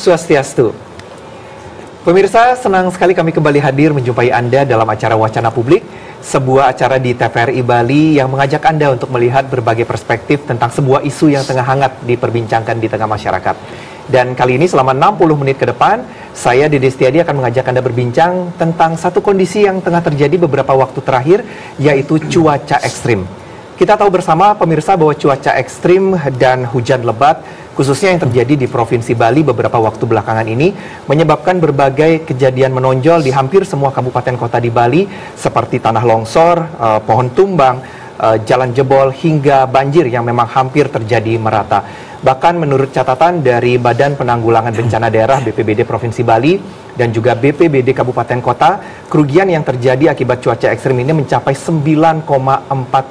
Swastiastu. Pemirsa, senang sekali kami kembali hadir menjumpai Anda dalam acara Wacana Publik, sebuah acara di TVRI Bali yang mengajak Anda untuk melihat berbagai perspektif tentang sebuah isu yang tengah hangat diperbincangkan di tengah masyarakat. Dan kali ini selama 60 menit ke depan, saya Dede Setiadi akan mengajak Anda berbincang tentang satu kondisi yang tengah terjadi beberapa waktu terakhir, yaitu cuaca ekstrim. Kita tahu bersama pemirsa bahwa cuaca ekstrim dan hujan lebat, khususnya yang terjadi di Provinsi Bali beberapa waktu belakangan ini, menyebabkan berbagai kejadian menonjol di hampir semua kabupaten kota di Bali, seperti tanah longsor, pohon tumbang, jalan jebol, hingga banjir yang memang hampir terjadi merata. Bahkan menurut catatan dari Badan Penanggulangan Bencana Daerah BPBD Provinsi Bali dan juga BPBD Kabupaten Kota, kerugian yang terjadi akibat cuaca ekstrim ini mencapai 9,4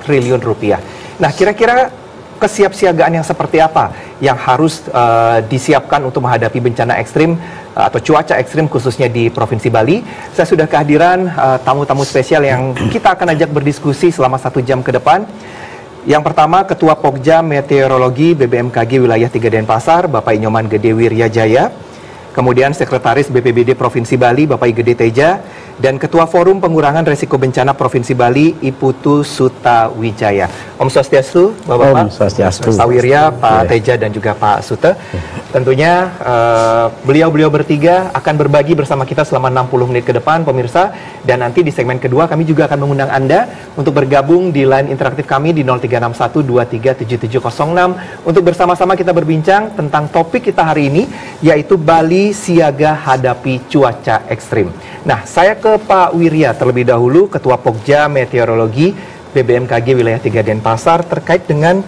triliun rupiah. Nah, kira-kira kesiapsiagaan yang seperti apa yang harus disiapkan untuk menghadapi bencana ekstrim atau cuaca ekstrim khususnya di Provinsi Bali? Saya sudah kehadiran tamu-tamu spesial yang kita akan ajak berdiskusi selama 1 jam ke depan. Yang pertama, Ketua Pokja Meteorologi BBMKG Wilayah 3 Denpasar, Bapak Inyoman Gede Wiryajaya. Kemudian Sekretaris BPBD Provinsi Bali, Bapak Igede Teja. Dan Ketua Forum Pengurangan Resiko Bencana Provinsi Bali, Iputu Suta Wijaya. Om Swastiastu, Bapak-Bapak. Om Swastiastu. Pak Wirya, Pak Teja, dan juga Pak Suta. Tentunya beliau-beliau bertiga akan berbagi bersama kita selama 60 menit ke depan, pemirsa. Dan nanti di segmen kedua kami juga akan mengundang Anda untuk bergabung di line interaktif kami di 0361237706 untuk bersama-sama kita berbincang tentang topik kita hari ini, yaitu Bali siaga hadapi cuaca ekstrim. Nah, saya ke Pak Wirya terlebih dahulu, Ketua Pokja Meteorologi BBMKG Wilayah 3 Denpasar, terkait dengan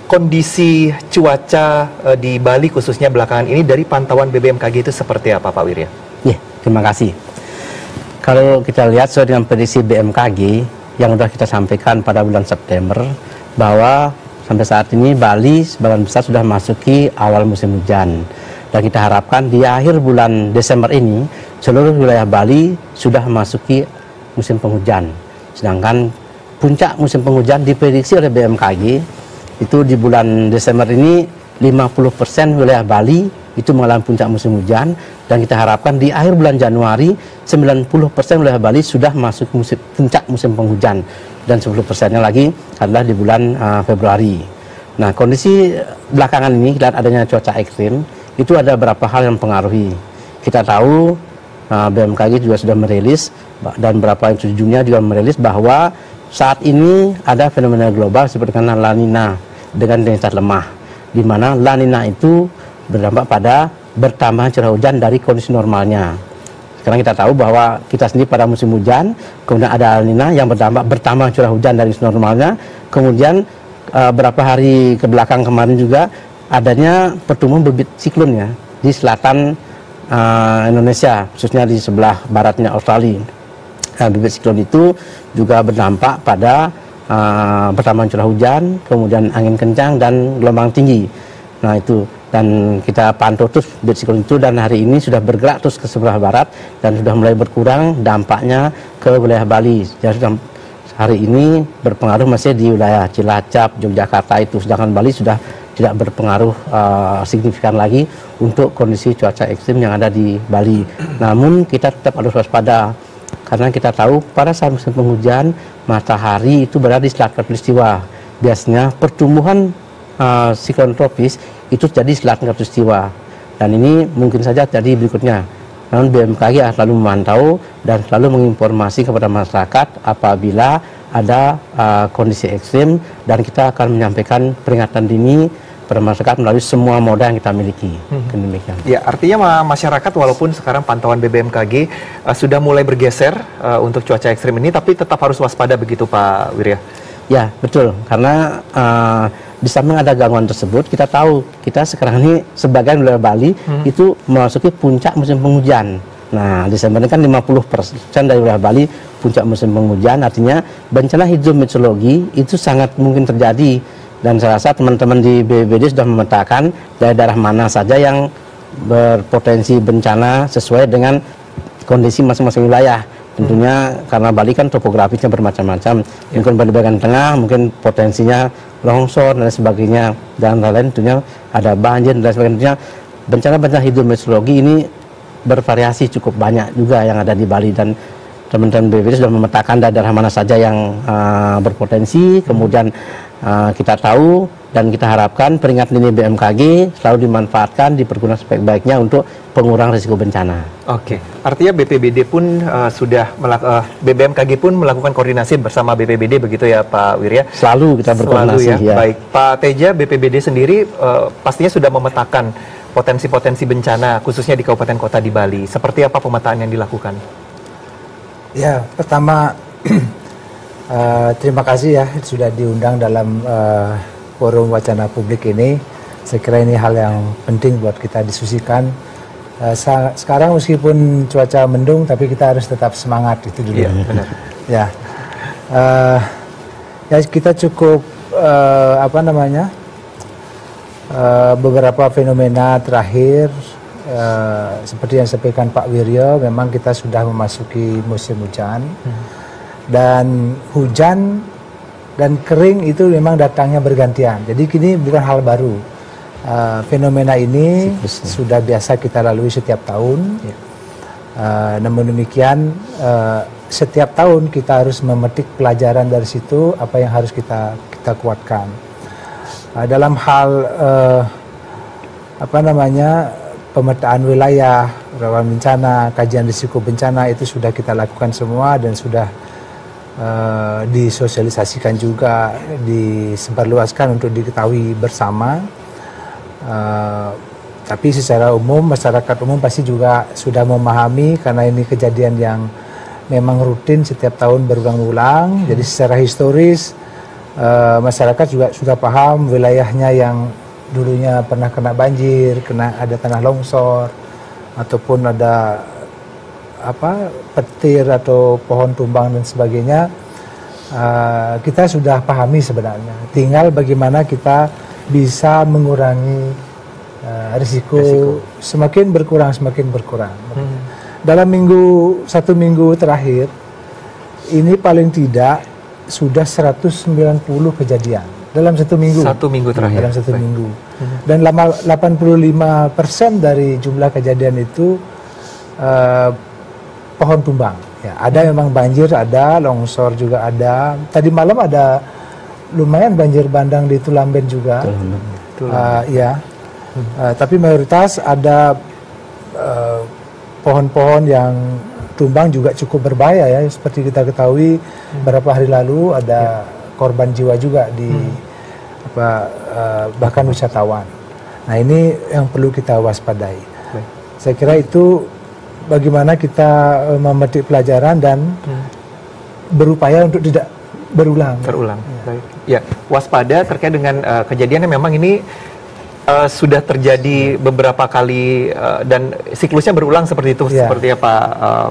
kondisi cuaca di Bali khususnya belakangan ini dari pantauan BBMKG itu seperti apa, Pak Wirya? Ya, terima kasih. Kalau kita lihat sesuai dengan prediksi BMKG yang sudah kita sampaikan pada bulan September, bahwa sampai saat ini Bali sebagian besar sudah masuki awal musim hujan. Dan kita harapkan di akhir bulan Desember ini seluruh wilayah Bali sudah masuki musim penghujan. Sedangkan puncak musim penghujan diprediksi oleh BMKG itu di bulan Desember ini 50% wilayah Bali itu mengalami puncak musim hujan, dan kita harapkan di akhir bulan Januari 90% wilayah Bali sudah masuk puncak musim penghujan, dan 10%-nya lagi adalah di bulan Februari. Nah, kondisi belakangan ini dan adanya cuaca ekstrim itu ada beberapa hal yang mempengaruhi. Kita tahu BMKG juga sudah merilis, dan beberapa institusi dunia juga merilis bahwa saat ini ada fenomena global seperti La Nina dengan intensitas lemah, di mana La Nina itu berdampak pada bertambah curah hujan dari kondisi normalnya. Sekarang kita tahu bahwa kita sendiri pada musim hujan, kemudian ada La Nina yang bertambah curah hujan dari normalnya, kemudian beberapa hari ke belakang kemarin juga adanya pertumbuhan bibit siklon ya di selatan Indonesia, khususnya di sebelah baratnya Australia. Bibit siklon itu juga berdampak pada pertambahan curah hujan, kemudian angin kencang dan gelombang tinggi. Nah itu, dan kita pantau terus bibit siklon itu, dan hari ini sudah bergerak terus ke sebelah barat dan sudah mulai berkurang dampaknya ke wilayah Bali. Jadi hari ini berpengaruh masih di wilayah Cilacap, Yogyakarta itu, sedangkan Bali sudah tidak berpengaruh signifikan lagi untuk kondisi cuaca ekstrim yang ada di Bali. Namun kita tetap harus waspada, karena kita tahu pada saat musim penghujan matahari itu berada di selat khatulistiwa. Biasanya pertumbuhan siklon tropis itu jadi selat khatulistiwa, dan ini mungkin saja jadi berikutnya. Namun BMKG selalu memantau dan selalu menginformasi kepada masyarakat apabila ada kondisi ekstrim, dan kita akan menyampaikan peringatan dini pada masyarakat melalui semua moda yang kita miliki. Demikian. Ya, artinya masyarakat walaupun sekarang pantauan BBMKG sudah mulai bergeser untuk cuaca ekstrim ini, tapi tetap harus waspada begitu, Pak Wirya? Ya, betul. Karena di samping ada gangguan tersebut, kita tahu kita sekarang ini sebagian wilayah Bali itu memasuki puncak musim penghujan. Nah, Desember ini kan 50% dari wilayah Bali puncak musim penghujan, artinya bencana hidrometeorologi itu sangat mungkin terjadi. Dan saya rasa teman-teman di BPBD sudah memetakan daerah mana saja yang berpotensi bencana sesuai dengan kondisi masing-masing wilayah. Tentunya karena Bali kan topografisnya bermacam-macam, mungkin Bali bagian tengah mungkin potensinya longsor dan sebagainya, dan lain-lain tentunya ada banjir dan sebagainya. bencana-bencana hidrometeorologi ini bervariasi cukup banyak juga yang ada di Bali, dan teman-teman BPBD sudah memetakan daerah mana saja yang berpotensi. Kemudian kita tahu dan kita harapkan peringatan dini BMKG selalu dimanfaatkan, dipergunakan sebaik-baiknya untuk pengurangan risiko bencana. Oke, artinya BPBD pun BMKG pun melakukan koordinasi bersama BPBD begitu ya Pak Wir ya? Selalu kita berkoordinasi. Selalu ya. Baik, Pak Teja, BPBD sendiri pastinya sudah memetakan potensi-potensi bencana khususnya di kabupaten kota di Bali. Seperti apa pemetaan yang dilakukan? Ya, pertama terima kasih ya sudah diundang dalam forum wacana publik ini. Saya kira ini hal yang penting buat kita diskusikan. Sekarang meskipun cuaca mendung, tapi kita harus tetap semangat itu dulu. Iya, benar. Ya, ya kita cukup beberapa fenomena terakhir seperti yang disampaikan Pak Wiryo, memang kita sudah memasuki musim hujan. Dan hujan dan kering itu memang datangnya bergantian. Jadi kini bukan hal baru. Fenomena ini sudah biasa kita lalui setiap tahun. Namun demikian setiap tahun kita harus memetik pelajaran dari situ, apa yang harus kita kuatkan. Dalam hal pemetaan wilayah, rawan bencana, kajian risiko bencana itu sudah kita lakukan semua dan sudah disosialisasikan juga, disebarluaskan untuk diketahui bersama. Tapi secara umum masyarakat umum pasti juga sudah memahami karena ini kejadian yang memang rutin setiap tahun berulang-ulang. Jadi secara historis masyarakat juga sudah paham wilayahnya yang dulunya pernah kena banjir, ada tanah longsor, ataupun ada petir atau pohon tumbang dan sebagainya. Kita sudah pahami sebenarnya. Tinggal bagaimana kita bisa mengurangi risiko. Semakin berkurang. Dalam satu minggu terakhir ini paling tidak sudah 190 kejadian dalam satu minggu. Satu minggu terakhir. Dalam satu minggu. Dan 85% dari jumlah kejadian itu pohon tumbang. Ya, ada memang banjir, ada longsor juga ada. Tadi malam ada lumayan banjir bandang di Tulamben juga. Tapi mayoritas ada pohon-pohon yang tumbang juga cukup berbahaya ya. Seperti kita ketahui beberapa hari lalu ada korban jiwa juga di bahkan wisatawan. Nah ini yang perlu kita waspadai. Saya kira itu bagaimana kita memetik pelajaran dan berupaya untuk tidak berulang. Baik. Ya, waspada terkait dengan kejadian yang memang ini sudah terjadi beberapa kali dan siklusnya berulang seperti itu, seperti apa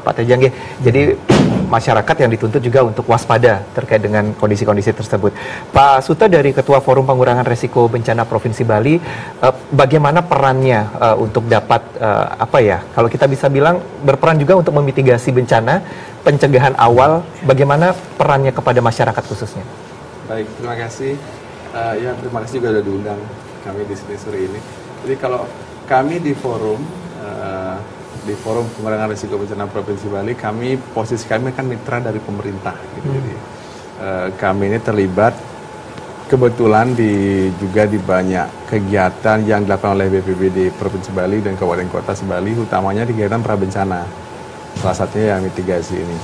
Pak Tejang. Jadi masyarakat yang dituntut juga untuk waspada terkait dengan kondisi-kondisi tersebut. Pak Suta dari Ketua Forum Pengurangan Risiko Bencana Provinsi Bali, bagaimana perannya untuk dapat kalau kita bisa bilang berperan juga untuk memitigasi bencana, pencegahan awal, bagaimana perannya kepada masyarakat khususnya? Baik, terima kasih. Terima kasih juga sudah diundang kami di sini sore ini. Jadi kalau kami di forum pengurangan risiko bencana Provinsi Bali, posisi kami kan mitra dari pemerintah. Gitu. Jadi kami ini terlibat kebetulan juga di banyak kegiatan yang dilakukan oleh BPBD Provinsi Bali dan Kabupaten Kota Sebali, utamanya di kegiatan prabencana. Salah satunya yang mitigasi ini.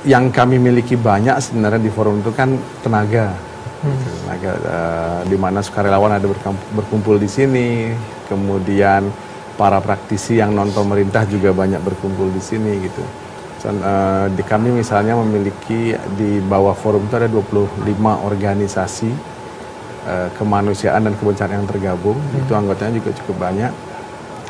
Yang kami miliki banyak sebenarnya di forum itu kan tenaga. Di mana sukarelawan ada berkumpul di sini, kemudian para praktisi yang non pemerintah juga banyak berkumpul di sini gitu. Di kami misalnya memiliki di bawah forum itu ada 25 organisasi kemanusiaan dan kebencanaan yang tergabung. Itu anggotanya juga cukup banyak.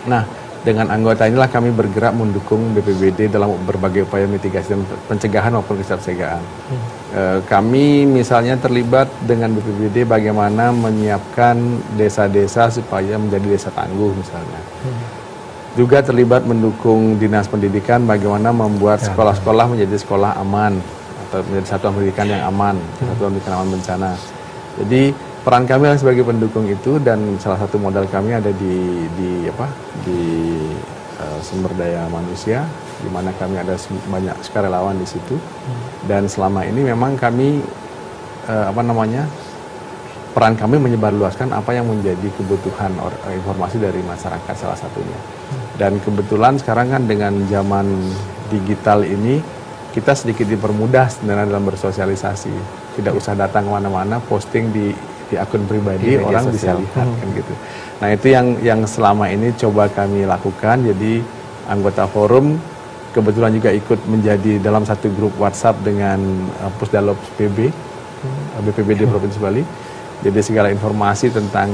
Nah, dengan anggota inilah kami bergerak mendukung BPBD dalam berbagai upaya mitigasi dan pencegahan maupun kesiapsiagaan. Kami misalnya terlibat dengan BPBD bagaimana menyiapkan desa-desa supaya menjadi desa tangguh misalnya. Juga terlibat mendukung dinas pendidikan bagaimana membuat sekolah-sekolah menjadi sekolah aman atau menjadi satuan pendidikan yang aman, satuan pendidikan aman bencana. Jadi peran kami sebagai pendukung itu, dan salah satu modal kami ada di sumber daya manusia, di mana kami ada banyak sukarelawan di situ. Dan selama ini memang kami peran kami menyebarluaskan apa yang menjadi kebutuhan informasi dari masyarakat salah satunya. Dan kebetulan sekarang kan dengan zaman digital ini kita sedikit dipermudah sebenarnya dalam bersosialisasi. Tidak usah datang kemana-mana, posting di akun pribadi, orang bisa lihat kan gitu. Nah itu yang selama ini coba kami lakukan. Jadi anggota forum kebetulan juga ikut menjadi dalam satu grup WhatsApp dengan Pusdalops BPBD Provinsi Bali. Jadi segala informasi tentang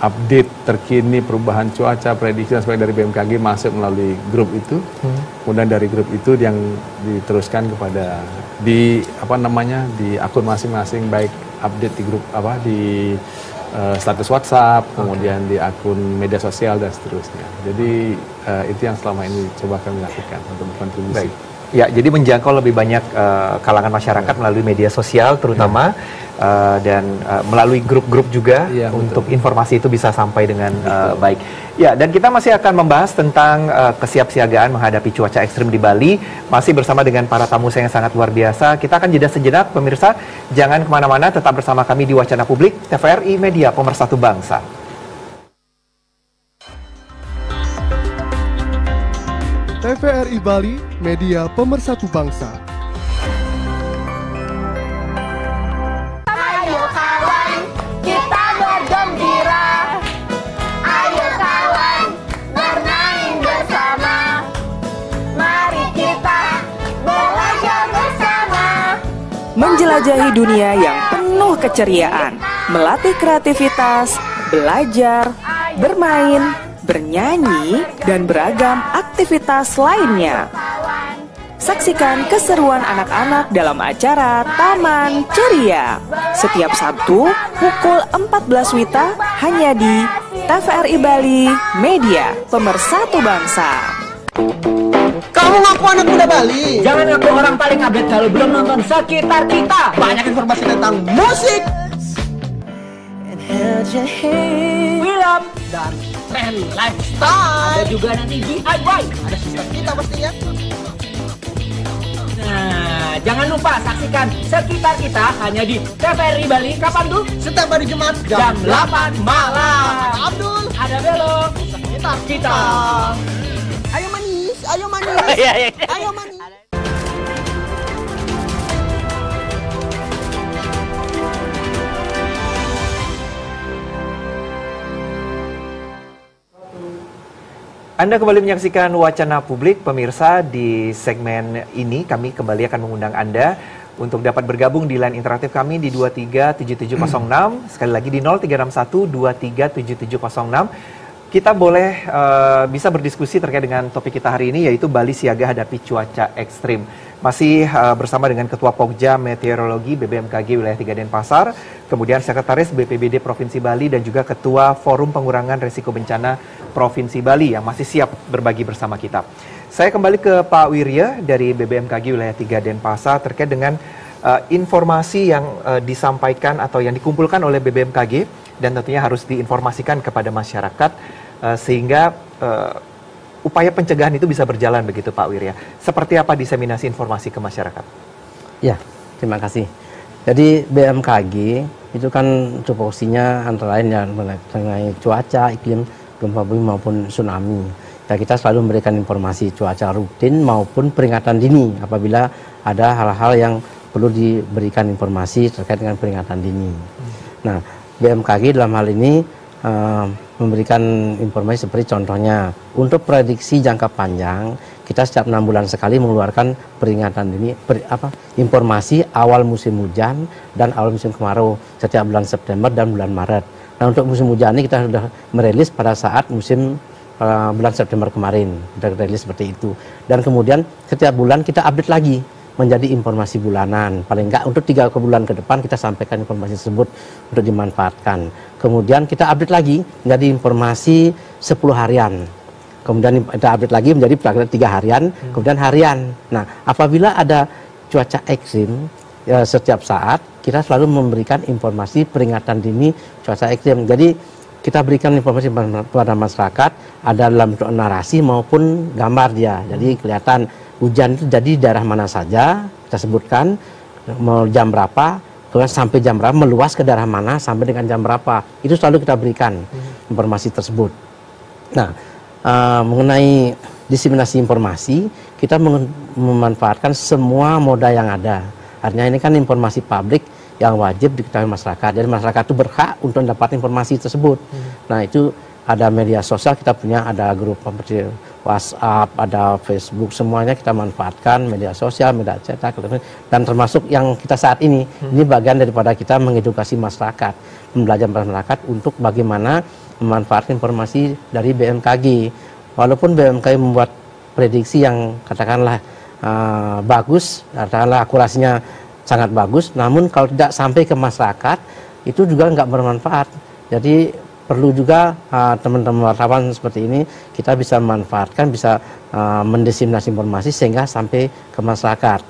update terkini perubahan cuaca, prediksi dan sebagainya dari BMKG masuk melalui grup itu. Kemudian dari grup itu yang diteruskan kepada di akun masing-masing, baik update di grup status WhatsApp, kemudian di akun media sosial dan seterusnya. Jadi itu yang selama ini coba kami lakukan untuk berkontribusi. Baik. Ya, jadi menjangkau lebih banyak kalangan masyarakat melalui media sosial terutama dan melalui grup-grup juga untuk informasi itu bisa sampai dengan baik. Ya, dan kita masih akan membahas tentang kesiapsiagaan menghadapi cuaca ekstrim di Bali. Masih bersama dengan para tamu saya yang sangat luar biasa. Kita akan jeda sejenak, pemirsa. Jangan kemana-mana, tetap bersama kami di Wacana Publik, TVRI Media Pemersatu Bangsa. TVRI Bali, Media Pemersatu Bangsa. Ayo kawan, kita bergembira. Ayo kawan, bermain bersama. Mari kita belajar bersama. Menjelajahi dunia yang penuh keceriaan, melatih kreativitas, belajar, bermain, bernyanyi, dan beragam aktivitas lainnya. Saksikan keseruan anak-anak dalam acara Taman Ceria setiap Sabtu pukul 14 WITA hanya di TVRI Bali, Media Pemersatu Bangsa. Kamu ngaku anak muda Bali? Jangan ngaku orang paling update kalau belum nonton Sekitar Kita. Banyak informasi tentang musik, Film dan tren lifestyle. Ada juga nanti DIY. Ada sistem kita pastinya. Nah, jangan lupa saksikan Sekitar Kita hanya di TVRI Bali. Kapan tuh? Setiap hari Jumat jam 8 malam. Abdul, ada Belo. Sekitar Kita. Ayo manis, ayo manis. Ayo manis. Anda kembali menyaksikan Wacana Publik, pemirsa. Di segmen ini kami kembali akan mengundang Anda untuk dapat bergabung di line interaktif kami di 237706, sekali lagi di 0361 237706. Kita boleh bisa berdiskusi terkait dengan topik kita hari ini, yaitu Bali siaga hadapi cuaca ekstrim. Masih bersama dengan Ketua Pokja Meteorologi BBMKG Wilayah 3 Denpasar, kemudian Sekretaris BPBD Provinsi Bali, dan juga Ketua Forum Pengurangan Risiko Bencana Provinsi Bali yang masih siap berbagi bersama kita. Saya kembali ke Pak Wirya dari BBMKG Wilayah 3 Denpasar terkait dengan informasi yang disampaikan atau yang dikumpulkan oleh BBMKG dan tentunya harus diinformasikan kepada masyarakat sehingga upaya pencegahan itu bisa berjalan, begitu Pak Wirya. Seperti apa diseminasi informasi ke masyarakat? Ya, terima kasih. Jadi BMKG itu kan tupoksinya antara lain yang mengenai cuaca, iklim, gempa bumi maupun tsunami. Ya, kita selalu memberikan informasi cuaca rutin maupun peringatan dini apabila ada hal-hal yang perlu diberikan informasi terkait dengan peringatan dini. Nah, BMKG dalam hal ini memberikan informasi seperti contohnya untuk prediksi jangka panjang, kita setiap 6 bulan sekali mengeluarkan peringatan dini, informasi awal musim hujan dan awal musim kemarau setiap bulan September dan bulan Maret. Nah, untuk musim hujan ini kita sudah merilis pada saat musim bulan September kemarin, sudah rilis seperti itu. Dan kemudian setiap bulan kita update lagi menjadi informasi bulanan. Paling enggak untuk 3 bulan ke depan kita sampaikan informasi tersebut untuk dimanfaatkan. Kemudian kita update lagi menjadi informasi 10 harian. Kemudian kita update lagi menjadi 3 harian, kemudian harian. Nah, apabila ada cuaca ekstrim setiap saat kita selalu memberikan informasi peringatan dini cuaca ekstrim. Jadi kita berikan informasi kepada masyarakat ada dalam bentuk narasi maupun gambar dia. Jadi kelihatan hujan itu jadi daerah mana saja kita sebutkan, mau jam berapa, kemudian sampai jam berapa, meluas ke daerah mana sampai dengan jam berapa. Itu selalu kita berikan informasi tersebut. Nah, mengenai diseminasi informasi, kita memanfaatkan semua moda yang ada. Artinya ini kan informasi publik yang wajib diketahui masyarakat. Jadi masyarakat itu berhak untuk mendapat informasi tersebut. Nah, itu ada media sosial kita punya, ada grup seperti WhatsApp, ada Facebook, semuanya kita manfaatkan, media sosial, media cetak, dan termasuk yang kita saat ini bagian daripada kita mengedukasi masyarakat, membelajar masyarakat untuk bagaimana memanfaatkan informasi dari BMKG. Walaupun BMKG membuat prediksi yang katakanlah bagus, katakanlah akurasinya sangat bagus, namun kalau tidak sampai ke masyarakat itu juga nggak bermanfaat. Jadi perlu juga teman-teman wartawan seperti ini kita bisa memanfaatkan, bisa mendiseminasi informasi sehingga sampai ke masyarakat.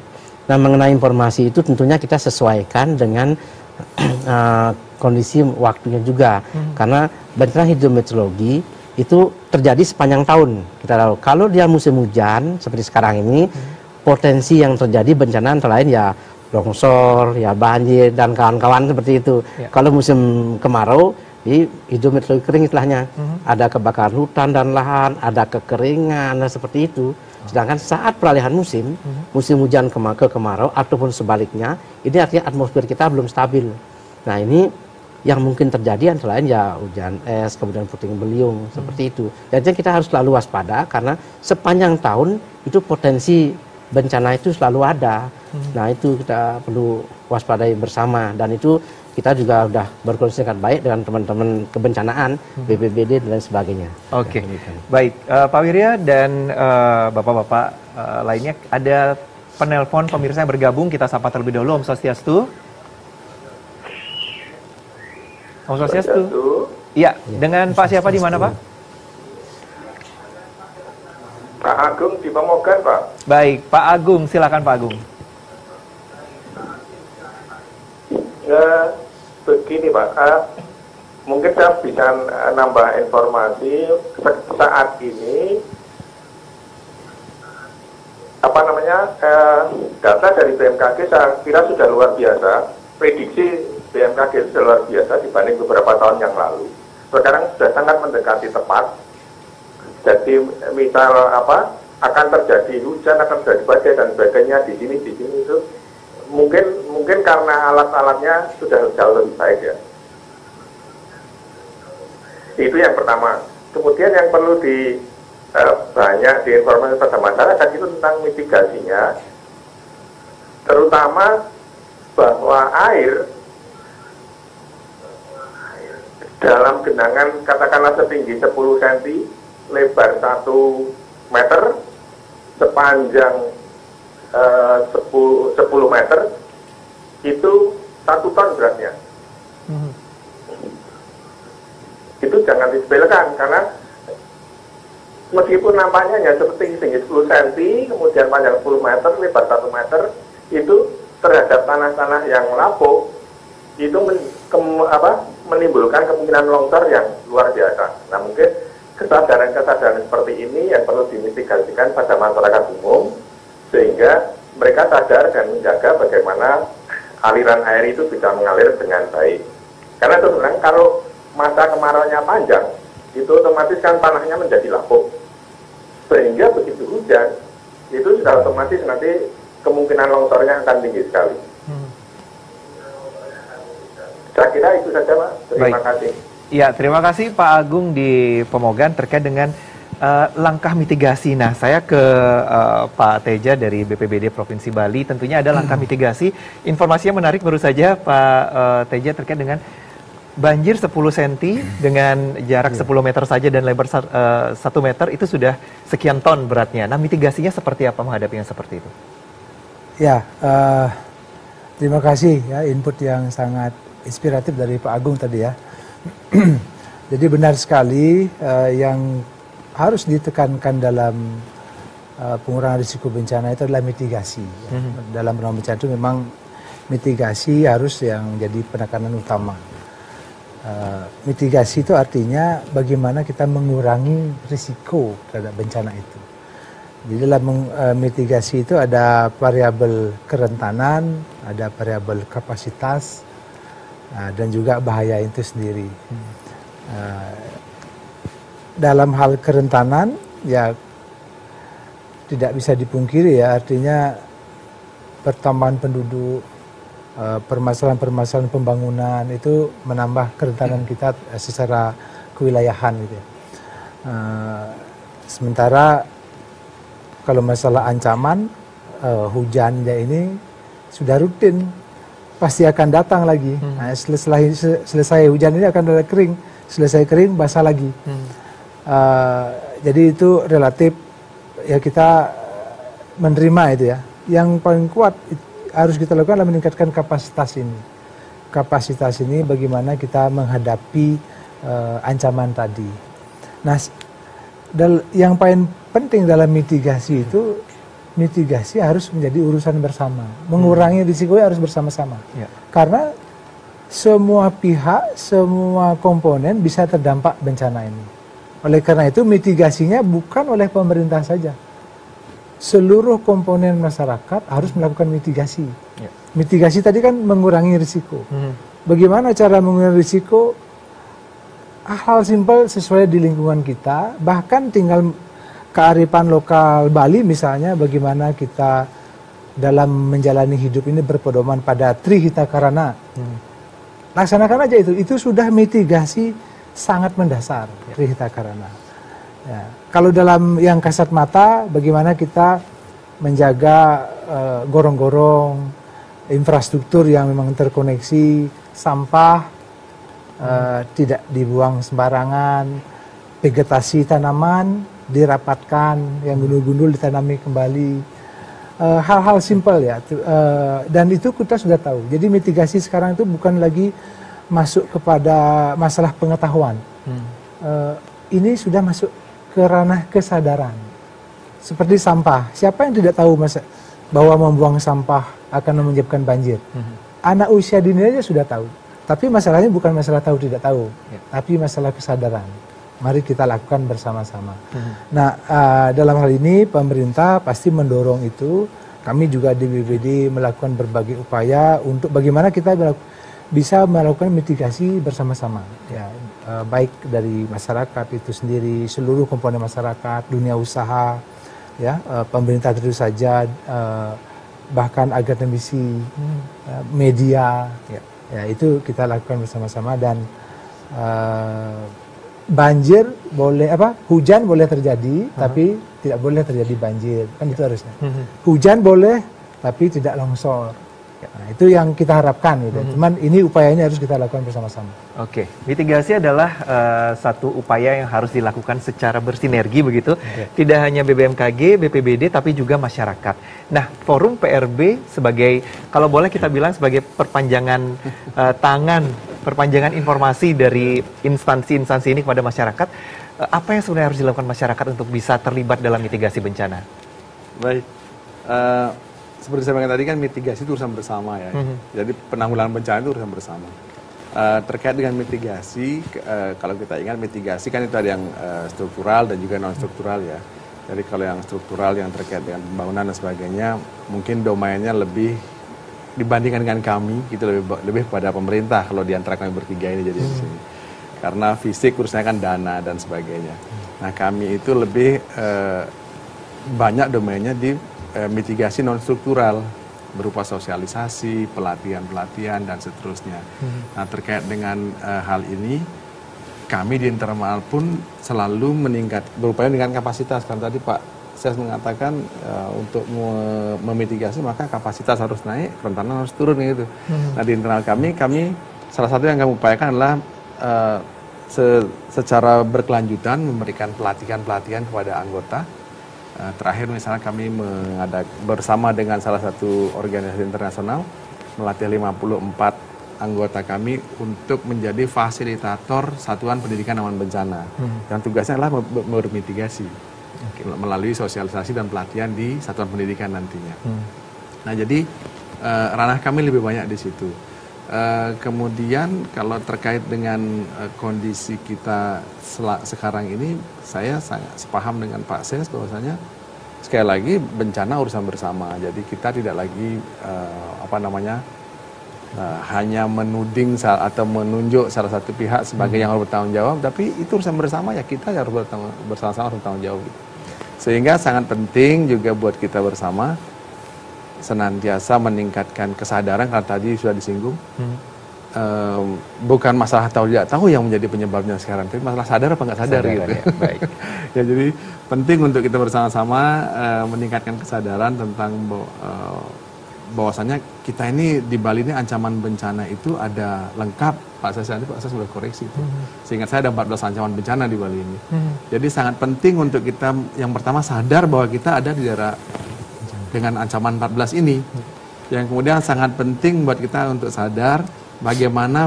Nah, mengenai informasi itu tentunya kita sesuaikan dengan kondisi waktunya juga, karena bencana hidrometeorologi itu terjadi sepanjang tahun. Kita tahu kalau dia musim hujan seperti sekarang ini, potensi yang terjadi bencana antara lain ya longsor, ya banjir dan kawan-kawan seperti itu. Kalau musim kemarau, hidrometeorologi kering istilahnya, ada kebakaran hutan dan lahan, ada kekeringan, seperti itu. Sedangkan saat peralihan musim, musim hujan ke kemarau ataupun sebaliknya, ini artinya atmosfer kita belum stabil. Nah, ini yang mungkin terjadi antara lain ya hujan es, kemudian puting beliung, seperti itu. Jadi kita harus selalu waspada karena sepanjang tahun itu potensi bencana itu selalu ada. Nah, itu kita perlu waspadai bersama, dan itu kita juga sudah berkoordinasi sangat baik dengan teman-teman kebencanaan, BPBD dan sebagainya. Oke, baik Pak Wirya dan bapak-bapak lainnya, ada penelpon pemirsa yang bergabung, kita sapa terlebih dahulu. Om Swastiastu. Om Swastiastu. Iya, dengan Pak siapa di mana, Pak? Pak Agung di Pemogan, Pak. Baik, Pak Agung, silakan Pak Agung. Ya, begini Pak, mungkin saya bisa nambah informasi saat ini, data dari BMKG saya kira sudah luar biasa, prediksi BMKG sudah luar biasa dibanding beberapa tahun yang lalu. Sekarang sudah sangat mendekati tepat. Jadi misal akan terjadi hujan, akan terjadi badai dan sebagainya di sini itu mungkin karena alat-alatnya sudah jauh lebih baik ya. Itu yang pertama. Kemudian yang perlu banyak diinformasi pada masyarakat itu tentang mitigasinya, terutama bahwa air dalam genangan katakanlah setinggi 10 cm, lebar 1 meter, sepanjang 10 meter, itu 1 ton beratnya. Itu jangan disepelekan, karena meskipun nampaknya hanya seperti tinggi 10 cm, kemudian panjang 10 meter, lebar 1 meter, itu terhadap tanah-tanah yang lapuk, itu menimbulkan kemungkinan longsor yang luar biasa. Nah, mungkin kesadaran-kesadaran seperti ini yang perlu dimitigasikan pada masyarakat umum, sehingga mereka sadar dan menjaga bagaimana aliran air itu bisa mengalir dengan baik. Karena terus terang kalau masa kemaraunya panjang, itu otomatis kan tanahnya menjadi lapuk, sehingga begitu hujan itu sudah otomatis nanti kemungkinan longsornya akan tinggi sekali. Saya kira itu saja, Pak. Terima kasih. Ya, terima kasih Pak Agung di Pemogan terkait dengan langkah mitigasi. Nah, saya ke Pak Teja dari BPBD Provinsi Bali. Tentunya ada langkah mitigasi. Informasinya menarik baru saja Pak Teja terkait dengan banjir 10 cm dengan jarak 10 meter saja dan lebar 1 meter itu sudah sekian ton beratnya. Nah, mitigasinya seperti apa menghadapi yang seperti itu? Ya, terima kasih ya input yang sangat inspiratif dari Pak Agung tadi ya. Jadi benar sekali yang harus ditekankan dalam pengurangan risiko bencana itu adalah mitigasi. Ya. Dalam penanganan bencana itu memang mitigasi harus yang jadi penekanan utama. Mitigasi itu artinya bagaimana kita mengurangi risiko terhadap bencana itu. Di dalam mitigasi itu ada variabel kerentanan, ada variabel kapasitas, dan juga bahaya itu sendiri. Dalam hal kerentanan, ya tidak bisa dipungkiri ya, artinya pertambahan penduduk, permasalahan-permasalahan pembangunan itu menambah kerentanan kita secara kewilayahan gitu. Sementara kalau masalah ancaman hujan ya ini sudah rutin, pasti akan datang lagi. Nah, selesai hujan ini akan ada kering, selesai kering basah lagi. Jadi itu relatif ya kita menerima itu ya. Yang paling kuat harus kita lakukan adalah meningkatkan kapasitas ini. Kapasitas ini bagaimana kita menghadapi ancaman tadi. Nah, yang paling penting dalam mitigasi itu, mitigasi harus menjadi urusan bersama. Mengurangi risiko harus bersama-sama. Ya. Karena semua pihak, semua komponen bisa terdampak bencana ini. Oleh karena itu mitigasinya bukan oleh pemerintah saja. Seluruh komponen masyarakat harus melakukan mitigasi. Ya. Mitigasi tadi kan mengurangi risiko. Bagaimana cara mengurangi risiko? Hal simpel sesuai di lingkungan kita, bahkan tinggal kearifan lokal Bali misalnya, bagaimana kita dalam menjalani hidup ini berpedoman pada Trihita Karana. Laksanakan aja itu sudah mitigasi sangat mendasar, Trihita Karana. Ya. Kalau dalam yang kasat mata, bagaimana kita menjaga gorong-gorong, infrastruktur yang memang terkoneksi, sampah tidak dibuang sembarangan, vegetasi tanaman dirapatkan, yang gundul-gundul ditanami kembali. Hal-hal simpel ya, dan itu kita sudah tahu. Jadi mitigasi sekarang itu bukan lagi masuk kepada masalah pengetahuan. Ini sudah masuk ke ranah kesadaran. Seperti sampah. Siapa yang tidak tahu bahwa membuang sampah akan menyebabkan banjir? Anak usia dini aja sudah tahu. Tapi masalahnya bukan masalah tahu tidak tahu, tapi masalah kesadaran. Mari kita lakukan bersama-sama. Nah, dalam hal ini pemerintah pasti mendorong itu. Kami juga di BPD melakukan berbagai upaya untuk bagaimana kita bisa melakukan mitigasi bersama-sama. Ya, baik dari masyarakat itu sendiri, seluruh komponen masyarakat, dunia usaha, ya, pemerintah tentu saja, bahkan akademisi, media, ya itu kita lakukan bersama-sama. Dan banjir boleh hujan boleh terjadi, tapi tidak boleh terjadi banjir, kan itu harusnya. Hujan boleh, tapi tidak longsor. Nah, itu yang kita harapkan gitu. Cuman ini upayanya harus kita lakukan bersama-sama. Oke, mitigasi adalah satu upaya yang harus dilakukan secara bersinergi begitu. Tidak hanya BBMKG, BPBD, tapi juga masyarakat. Nah, Forum PRB sebagai, kalau boleh kita bilang sebagai perpanjangan tangan, perpanjangan informasi dari instansi-instansi ini kepada masyarakat, apa yang sebenarnya harus dilakukan masyarakat untuk bisa terlibat dalam mitigasi bencana? Baik. Seperti saya bilang tadi kan mitigasi itu urusan bersama ya. Jadi penanggulangan bencana itu urusan bersama. Terkait dengan mitigasi, kalau kita ingat mitigasi kan itu ada yang struktural dan juga non struktural ya. Jadi kalau yang struktural yang terkait dengan pembangunan dan sebagainya, mungkin domainnya lebih dibandingkan dengan kami, gitu lebih pada pemerintah kalau diantara kami bertiga ini jadi di sini. Karena fisik urusannya kan dana dan sebagainya. Nah kami itu lebih banyak domainnya di mitigasi non struktural berupa sosialisasi, pelatihan dan seterusnya. Nah terkait dengan hal ini, kami di internal pun selalu berupaya meningkatkan kapasitas. Kan tadi Pak Ses mengatakan untuk memitigasi maka kapasitas harus naik, kerentanan harus turun gitu. Nah di internal kami salah satu yang kami upayakan adalah secara berkelanjutan memberikan pelatihan kepada anggota. Terakhir misalnya kami bersama dengan salah satu organisasi internasional melatih 54 anggota kami untuk menjadi fasilitator Satuan Pendidikan Aman Bencana. Yang tugasnya adalah bermitigasi melalui sosialisasi dan pelatihan di Satuan Pendidikan nantinya. Nah jadi ranah kami lebih banyak di situ. Kemudian kalau terkait dengan kondisi kita sekarang ini, saya sangat sepaham dengan Pak Ses bahwasanya sekali lagi bencana urusan bersama. Jadi kita tidak lagi hanya menuding atau menunjuk salah satu pihak sebagai yang harus bertanggung jawab, tapi itu urusan bersama, ya kita harus bersama-sama bertanggung jawab. Sehingga sangat penting juga buat kita bersama senantiasa meningkatkan kesadaran, karena tadi sudah disinggung. Bukan masalah tahu tidak tahu yang menjadi penyebabnya sekarang, tapi masalah sadar apa nggak sadar gitu. Ya, baik. Ya, jadi penting untuk kita bersama-sama meningkatkan kesadaran tentang bahwasannya kita ini di Bali ini ancaman bencana itu ada lengkap. Pak Saya sudah koreksi itu. Seingat saya ada 14 ancaman bencana di Bali ini. Jadi sangat penting untuk kita yang pertama sadar bahwa kita ada di daerah dengan ancaman 14 ini. Yang kemudian sangat penting buat kita untuk sadar bagaimana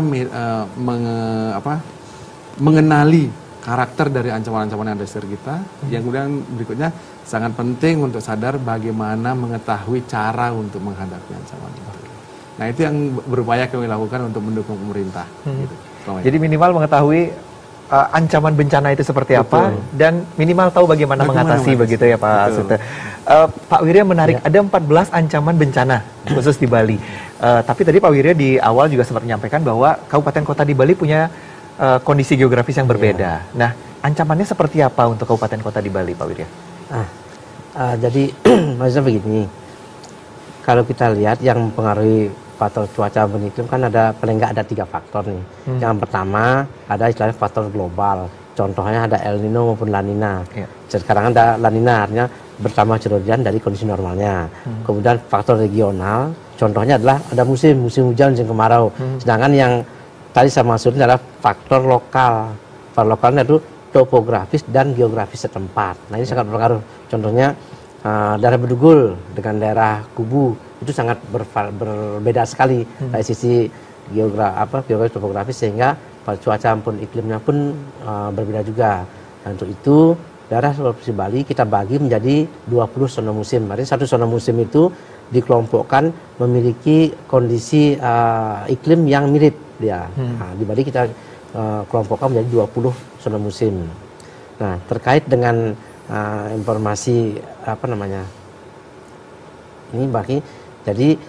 mengenali karakter dari ancaman-ancaman yang ada di sekitar kita. Yang kemudian berikutnya sangat penting untuk sadar bagaimana mengetahui cara untuk menghadapi ancaman itu. Nah, itu yang berupaya kami lakukan untuk mendukung pemerintah. Gitu. Jadi minimal mengetahui ancaman bencana itu seperti apa, dan minimal tahu bagaimana mengatasi begitu ya Pak Sute. Pak Wirya, menarik, ada 14 ancaman bencana khusus di Bali. Tapi tadi Pak Wirya di awal juga sempat menyampaikan bahwa kabupaten kota di Bali punya kondisi geografis yang berbeda. Nah, ancamannya seperti apa untuk kabupaten kota di Bali, Pak Wirya? Jadi maksudnya begini, kalau kita lihat yang mempengaruhi faktor cuaca beriklim kan ada paling nggak ada 3 faktor nih. Yang pertama ada istilahnya faktor global. Contohnya ada El Nino maupun La Nina. Sekarang ada La Nina, artinya bersama curah hujan dari kondisi normalnya. Kemudian faktor regional, contohnya adalah ada musim hujan, musim kemarau. Sedangkan yang tadi saya maksudnya adalah faktor lokal. Faktor lokalnya itu topografis dan geografis setempat. Nah, ini sangat berpengaruh. Contohnya daerah Bedugul dengan daerah Kubu itu sangat berbeda sekali dari sisi geografis topografis, sehingga cuaca pun iklimnya pun berbeda juga. Dan untuk itu daerah Provinsi Bali kita bagi menjadi 20 zona musim. Artinya satu zona musim itu dikelompokkan memiliki kondisi iklim yang mirip dia. Nah, di Bali kita kelompokkan menjadi 20 zona musim. Nah, terkait dengan informasi ini bagi, jadi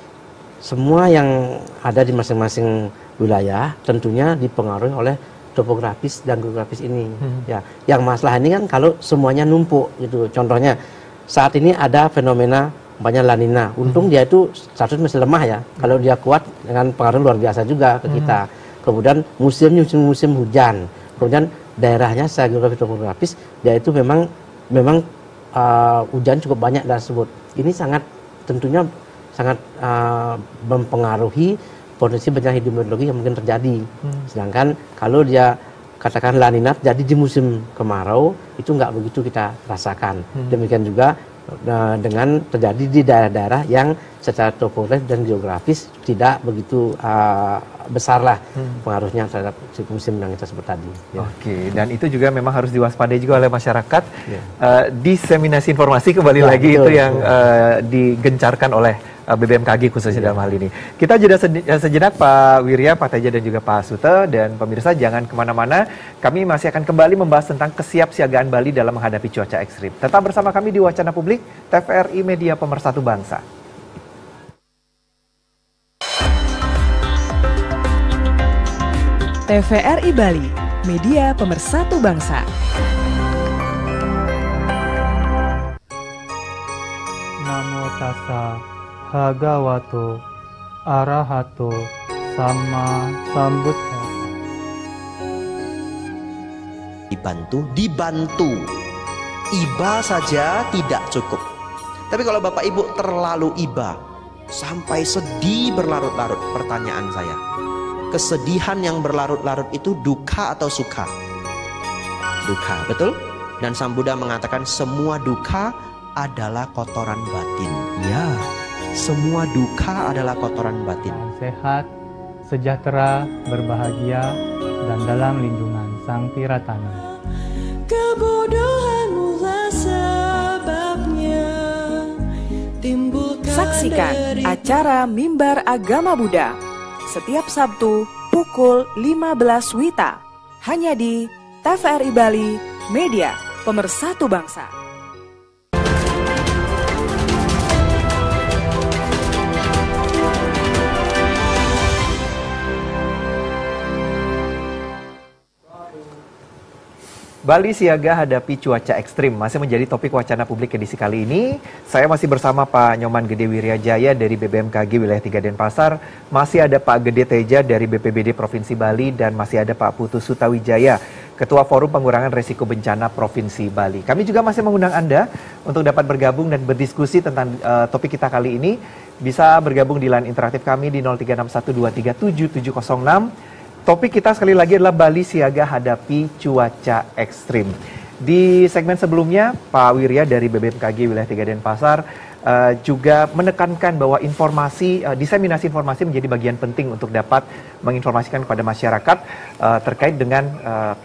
semua yang ada di masing-masing wilayah tentunya dipengaruhi oleh topografis dan geografis ini. Ya, yang masalah ini kan kalau semuanya numpuk gitu. Contohnya saat ini ada fenomena banyak La Nina. Untung dia itu status masih lemah ya. Kalau dia kuat dengan pengaruh luar biasa juga ke kita. Kemudian musim hujan. Kemudian daerahnya secara geografis topografis dia itu memang hujan cukup banyak tersebut. Ini tentunya sangat mempengaruhi potensi bencana hidrometeorologi yang mungkin terjadi. Sedangkan kalau dia katakan La Nina jadi di musim kemarau, itu nggak begitu kita rasakan. Demikian juga dengan terjadi di daerah-daerah yang secara topografis dan geografis tidak begitu besar lah pengaruhnya terhadap musim yang kita sebut tadi. Ya. Oke, dan itu juga memang harus diwaspadai juga oleh masyarakat. Diseminasi informasi kembali lagi betul, itu yang digencarkan oleh BBMKG khususnya dalam hal ini. Kita jeda sejenak Pak Wirya, Pak Teja dan juga Pak Sute, dan pemirsa jangan kemana-mana. Kami masih akan kembali membahas tentang kesiapsiagaan Bali dalam menghadapi cuaca ekstrim. Tetap bersama kami di Wacana Publik, TVRI Media Pemersatu Bangsa. TVRI Bali, Media Pemersatu Bangsa. Namo tassa Bhagavato Arahato Sama Sambuddha. Dibantu. Iba saja tidak cukup. Tapi kalau Bapak Ibu terlalu iba, sampai sedih berlarut-larut, pertanyaan saya, kesedihan yang berlarut-larut itu duka atau suka? Duka, betul? Dan Sang Buddha mengatakan semua duka adalah kotoran batin. Ya, semua duka adalah kotoran batin. Sehat, sejahtera, berbahagia, dan dalam lindungan Sang Tiratana. Kebodohanmulah sebabnya timbulkan Saksikan acara Mimbar Agama Buddha setiap Sabtu pukul 15 WITA hanya di TVRI Bali, Media Pemersatu Bangsa. Bali siaga hadapi cuaca ekstrim masih menjadi topik wacana publik edisi kali ini. Saya masih bersama Pak Nyoman Gede Wiryajaya dari BBMKG Wilayah 3 Denpasar. Masih ada Pak Gede Teja dari BPBD Provinsi Bali dan masih ada Pak Putu Sutawijaya, Ketua Forum Pengurangan Risiko Bencana Provinsi Bali. Kami juga masih mengundang Anda untuk dapat bergabung dan berdiskusi tentang topik kita kali ini. Bisa bergabung di line interaktif kami di 0361237706. Topik kita sekali lagi adalah Bali siaga hadapi cuaca ekstrim. Di segmen sebelumnya, Pak Wirya dari BBMKG Wilayah 3 Denpasar juga menekankan bahwa diseminasi informasi menjadi bagian penting untuk dapat menginformasikan kepada masyarakat terkait dengan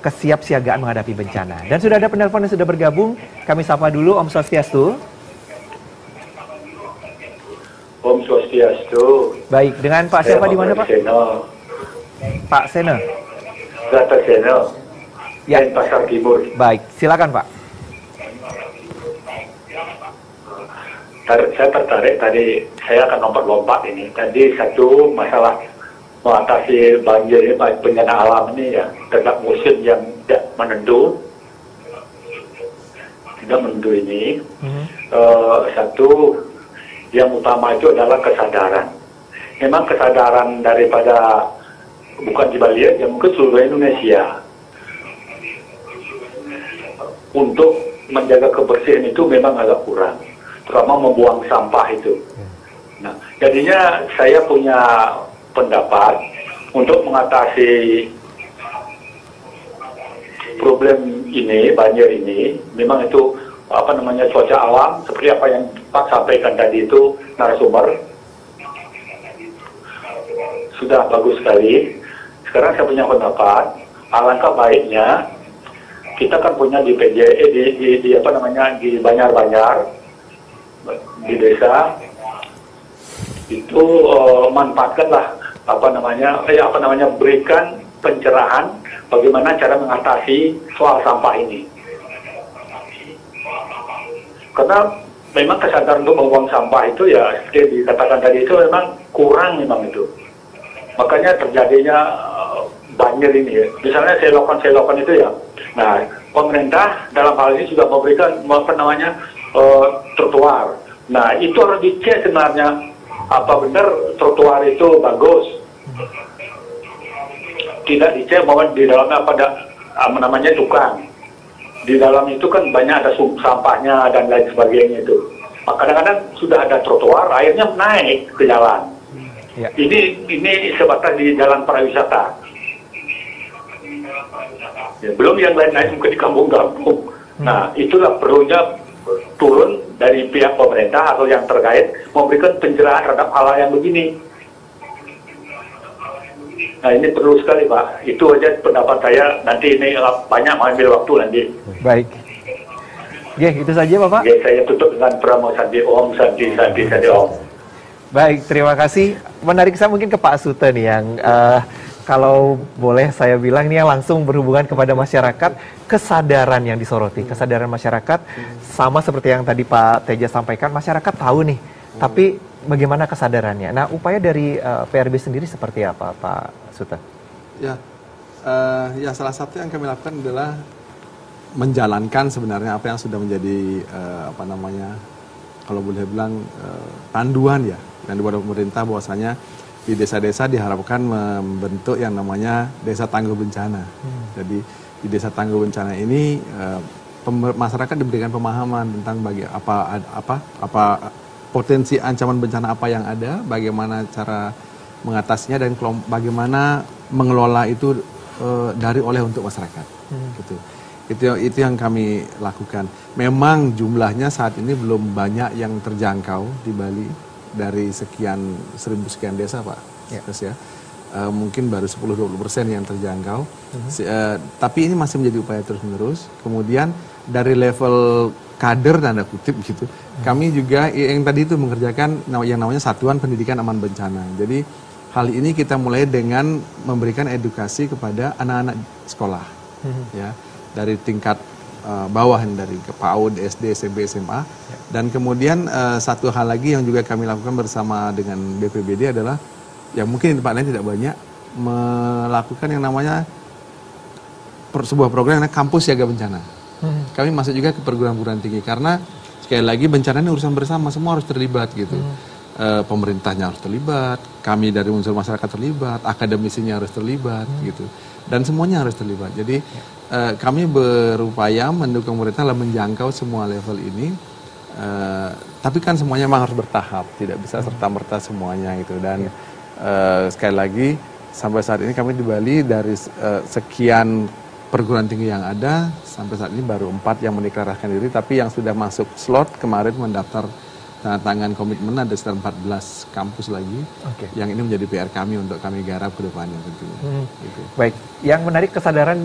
kesiapsiagaan menghadapi bencana. Dan sudah ada penelpon yang sudah bergabung, kami sapa dulu. Om Swastiastu. Om Swastiastu. Baik, dengan Pak siapa di mana Pak? Pak Seno. Dr. Seno. Ya. Denpasar Timur. Baik, silakan Pak. Saya tertarik tadi, saya akan lompat-lompat ini. Tadi satu masalah mengatasi banjir ini, bencana alam ini ya, terhadap musim yang tidak menentu. Tidak menentu ini. Satu, yang utama itu adalah kesadaran. Memang kesadaran daripada bukan di Bali ya, mungkin seluruh Indonesia untuk menjaga kebersihan itu memang agak kurang, terutama membuang sampah itu. Nah, jadinya saya punya pendapat untuk mengatasi problem ini, banjir ini, memang itu cuaca alam seperti apa yang Pak sampaikan tadi itu narasumber sudah bagus sekali. Sekarang saya punya pendapat, alangkah baiknya kita kan punya di PJE di Banjar-Banjar di desa itu manfaatkanlah berikan pencerahan bagaimana cara mengatasi soal sampah ini. Karena memang kesadaran untuk membuang sampah itu ya seperti dikatakan tadi itu memang kurang memang itu. Makanya terjadinya banjir ini ya. Misalnya selokan itu ya. Nah, pemerintah dalam hal ini sudah memberikan trotoar. Nah, itu harus dicek sebenarnya apa benar trotoar itu bagus. Tidak dicek bahwa di dalamnya ada tukang. Di dalam itu kan banyak ada sampahnya dan lain sebagainya itu. Kadang-kadang sudah ada trotoar, airnya naik ke jalan. Ya. Ini sebatas di jalan pariwisata. Ya, belum yang lain-lain mungkin di kampung-kampung. Nah, itulah perlunya turun dari pihak pemerintah atau yang terkait memberikan pencerahan terhadap hal yang begini. Nah, ini perlu sekali Pak. Itu aja pendapat saya. Nanti ini banyak mengambil waktu nanti. Baik. Ya, itu saja Bapak. Ya, saya tutup dengan Pramo Santi Om, Santi Om. Baik, terima kasih. Menarik saya mungkin ke Pak Sute nih yang kalau boleh saya bilang ini yang langsung berhubungan kepada masyarakat, kesadaran yang disoroti, kesadaran masyarakat sama seperti yang tadi Pak Teja sampaikan, masyarakat tahu nih, tapi bagaimana kesadarannya? Nah, upaya dari PRB sendiri seperti apa, Pak Sute? Ya, salah satu yang kami lakukan adalah menjalankan sebenarnya apa yang sudah menjadi kalau boleh bilang panduan pemerintah bahwasanya di desa-desa diharapkan membentuk yang namanya desa tangguh bencana. Jadi di desa tangguh bencana ini masyarakat diberikan pemahaman tentang apa potensi ancaman bencana apa yang ada, bagaimana cara mengatasinya dan bagaimana mengelola itu oleh untuk masyarakat. Gitu. Itu yang kami lakukan. Memang jumlahnya saat ini belum banyak yang terjangkau di Bali dari 1.000 sekian desa Pak. Ya. Mungkin baru 10-20% yang terjangkau. Tapi ini masih menjadi upaya terus-menerus. Kemudian dari level kader tanda kutip gitu. Kami juga yang tadi itu mengerjakan yang namanya Satuan Pendidikan Aman Bencana. Jadi hal ini kita mulai dengan memberikan edukasi kepada anak-anak sekolah, ya, dari tingkat bawah, dari PAUD, SD, SMP, SMA. Dan kemudian satu hal lagi yang juga kami lakukan bersama dengan BPBD adalah, yang mungkin di tempat lain tidak banyak, melakukan yang namanya sebuah program yang namanya Kampus Siaga Bencana. Kami masuk juga ke perguruan-perguruan tinggi karena sekali lagi bencana ini urusan bersama, semua harus terlibat gitu. Pemerintahnya harus terlibat, kami dari unsur masyarakat terlibat, akademisinya harus terlibat gitu, dan semuanya harus terlibat. Jadi kami berupaya mendukung pemerintah dalam menjangkau semua level ini, tapi kan semuanya memang harus bertahap, tidak bisa serta-merta semuanya gitu. Dan sekali lagi sampai saat ini kami di Bali dari sekian perguruan tinggi yang ada, sampai saat ini baru 4 yang mendeklarasikan diri, tapi yang sudah masuk slot kemarin mendaftar tanda tangan komitmen ada sekitar 14 kampus lagi. Yang ini menjadi PR kami untuk kami garap ke depannya tentunya. Gitu. Baik, yang menarik kesadaran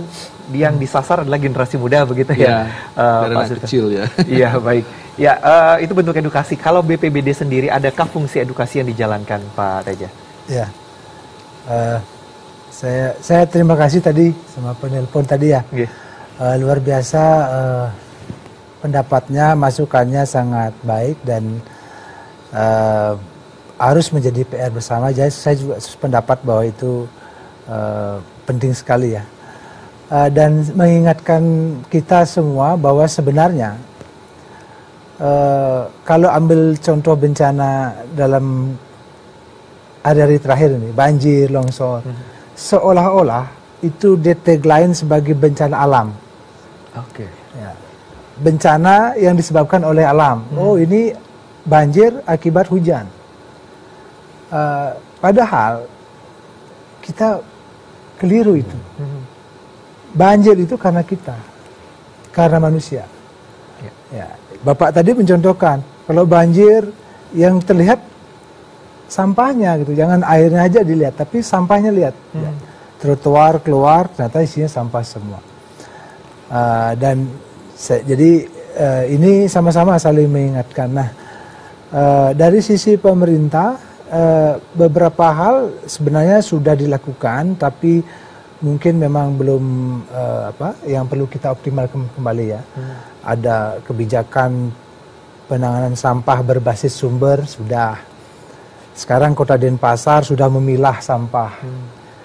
yang disasar adalah generasi muda begitu ya. Dari anak kecil ya. Iya, baik. Ya, itu bentuk edukasi. Kalau BPBD sendiri, adakah fungsi edukasi yang dijalankan, Pak Teja? Ya. Saya terima kasih tadi sama penelpon tadi ya. Luar biasa pendapatnya, masukannya sangat baik dan harus menjadi PR bersama. Jadi saya juga pendapat bahwa itu penting sekali ya. Dan mengingatkan kita semua bahwa sebenarnya kalau ambil contoh bencana dalam hari-hari terakhir ini, banjir, longsor, seolah-olah itu tagline sebagai bencana alam. Ya. Bencana yang disebabkan oleh alam. Oh, ini banjir akibat hujan. Padahal kita keliru itu. Banjir itu karena kita, karena manusia. Ya. Bapak tadi mencontohkan, kalau banjir yang terlihat sampahnya gitu, jangan airnya aja dilihat, tapi sampahnya lihat. Ya. Trotoar keluar, ternyata isinya sampah semua. Dan jadi ini sama-sama saling mengingatkan. Nah, dari sisi pemerintah, beberapa hal sebenarnya sudah dilakukan, tapi mungkin memang belum yang perlu kita optimalkan kembali ya. Ada kebijakan penanganan sampah berbasis sumber sudah. Sekarang Kota Denpasar sudah memilah sampah.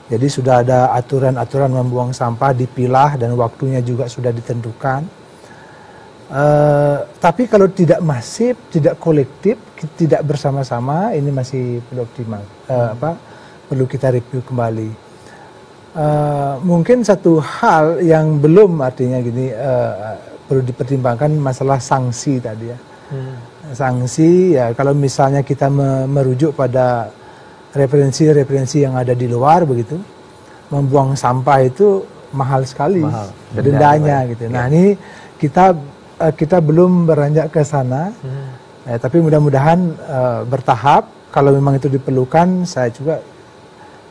Jadi sudah ada aturan-aturan membuang sampah, dipilah dan waktunya juga sudah ditentukan. Tapi kalau tidak masif, tidak kolektif, tidak bersama-sama, ini masih perlu optimal. Perlu kita review kembali. Mungkin satu hal yang belum, artinya gini, perlu dipertimbangkan masalah sanksi tadi ya. Sanksi ya, kalau misalnya kita merujuk pada referensi-referensi yang ada di luar begitu, membuang sampah itu mahal sekali, dendanya gitu. Nah, ini kita belum beranjak ke sana, tapi mudah-mudahan bertahap. Kalau memang itu diperlukan, saya juga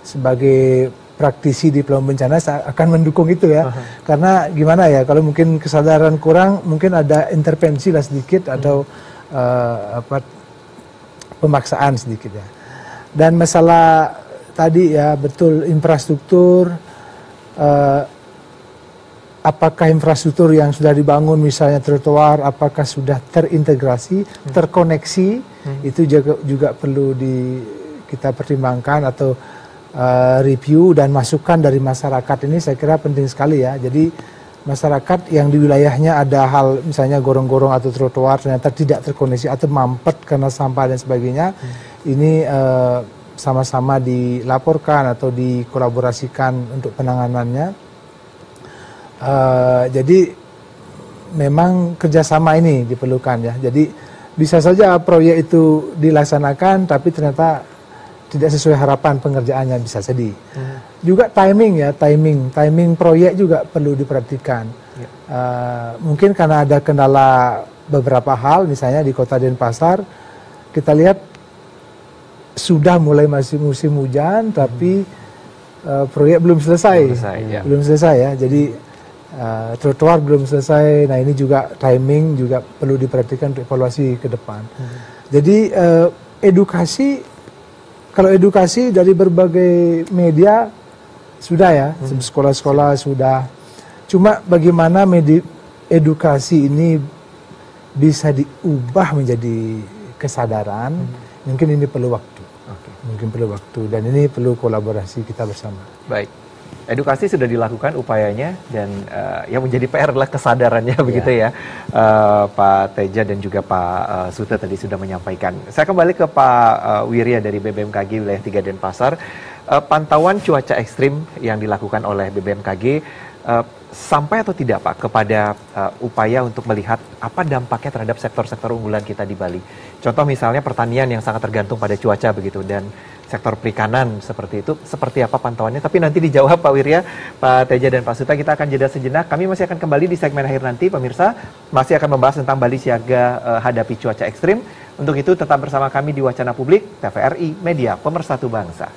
sebagai praktisi di pelanggan bencana saya akan mendukung itu ya. Karena gimana ya, kalau mungkin kesadaran kurang, mungkin ada intervensi lah sedikit atau pemaksaan sedikit ya. Dan masalah tadi ya, betul infrastruktur, apakah infrastruktur yang sudah dibangun misalnya trotoar, apakah sudah terintegrasi, terkoneksi, itu juga perlu kita pertimbangkan atau review dan masukan dari masyarakat. Ini saya kira penting sekali ya. Jadi masyarakat yang di wilayahnya ada hal misalnya gorong-gorong atau trotoar ternyata tidak terkoneksi atau mampet karena sampah dan sebagainya, ini sama-sama dilaporkan atau dikolaborasikan untuk penanganannya. Jadi memang kerjasama ini diperlukan ya. Jadi bisa saja proyek itu dilaksanakan tapi ternyata tidak sesuai harapan pengerjaannya, bisa jadi. Juga timing ya, timing proyek juga perlu diperhatikan. Mungkin karena ada kendala beberapa hal, misalnya di Kota Denpasar kita lihat sudah mulai masih musim hujan tapi proyek belum selesai ya. Jadi trotoar belum selesai. Nah ini juga timing juga perlu diperhatikan untuk evaluasi ke depan. Jadi edukasi, kalau edukasi dari berbagai media sudah ya, sekolah-sekolah sudah. Cuma bagaimana edukasi ini bisa diubah menjadi kesadaran, mungkin ini perlu waktu. Mungkin perlu waktu dan ini perlu kolaborasi kita bersama. Baik. Edukasi sudah dilakukan upayanya dan yang menjadi PR adalah kesadarannya begitu ya. Pak Teja dan juga Pak Sute tadi sudah menyampaikan. Saya kembali ke Pak Wirya dari BBMKG wilayah 3 Denpasar. Pantauan cuaca ekstrim yang dilakukan oleh BBMKG sampai atau tidak Pak kepada upaya untuk melihat apa dampaknya terhadap sektor-sektor unggulan kita di Bali. Contoh misalnya pertanian yang sangat tergantung pada cuaca begitu dan sektor perikanan seperti itu, seperti apa pantauannya? Tapi nanti dijawab Pak Wirya, Pak Teja dan Pak Suta. Kita akan jeda sejenak. Kami masih akan kembali di segmen akhir nanti, pemirsa. Masih akan membahas tentang Bali siaga hadapi cuaca ekstrim. Untuk itu tetap bersama kami di Wacana Publik, TVRI, Media Pemersatu Bangsa.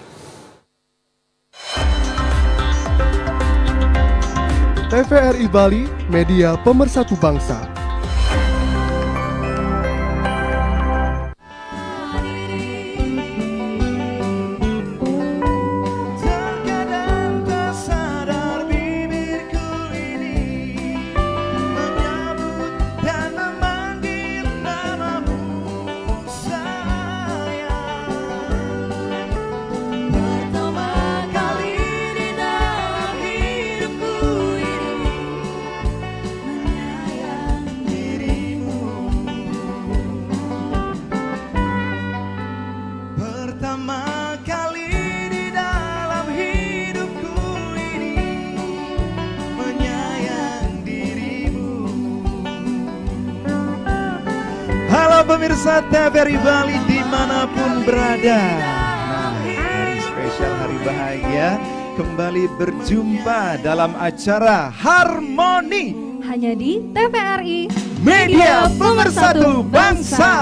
TVRI Bali, Media Pemersatu Bangsa. Pemirsa TVRI Bali dimanapun berada. Nah, hari spesial, hari bahagia, kembali berjumpa dalam acara Harmoni hanya di TVRI Media Pemersatu Bangsa.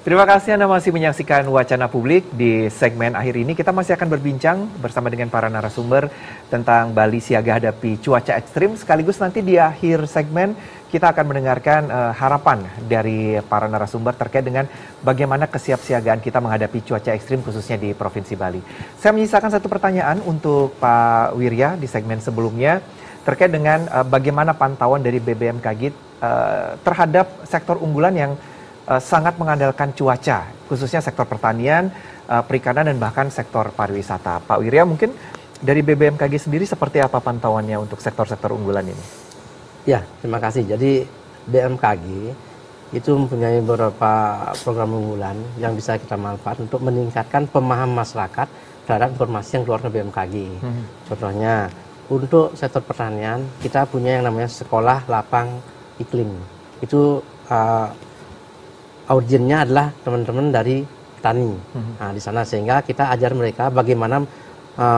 Terima kasih Anda masih menyaksikan Wacana Publik. Di segmen akhir ini kita masih akan berbincang bersama dengan para narasumber tentang Bali siaga hadapi cuaca ekstrim. Sekaligus nanti di akhir segmen kita akan mendengarkan harapan dari para narasumber terkait dengan bagaimana kesiapsiagaan kita menghadapi cuaca ekstrim khususnya di Provinsi Bali. Saya menyisakan satu pertanyaan untuk Pak Wirya di segmen sebelumnya terkait dengan bagaimana pantauan dari BBMKG terhadap sektor unggulan yang sangat mengandalkan cuaca, khususnya sektor pertanian, perikanan, dan bahkan sektor pariwisata. Pak Wirya, mungkin dari BBMKG sendiri seperti apa pantauannya untuk sektor-sektor unggulan ini? Ya, terima kasih. Jadi BMKG itu mempunyai beberapa program unggulan yang bisa kita manfaat untuk meningkatkan pemahaman masyarakat terhadap informasi yang keluar dari BMKG. Contohnya, untuk sektor pertanian, kita punya yang namanya Sekolah Lapang Iklim. Itu audiennya adalah teman-teman dari petani. Nah, di sana sehingga kita ajar mereka bagaimana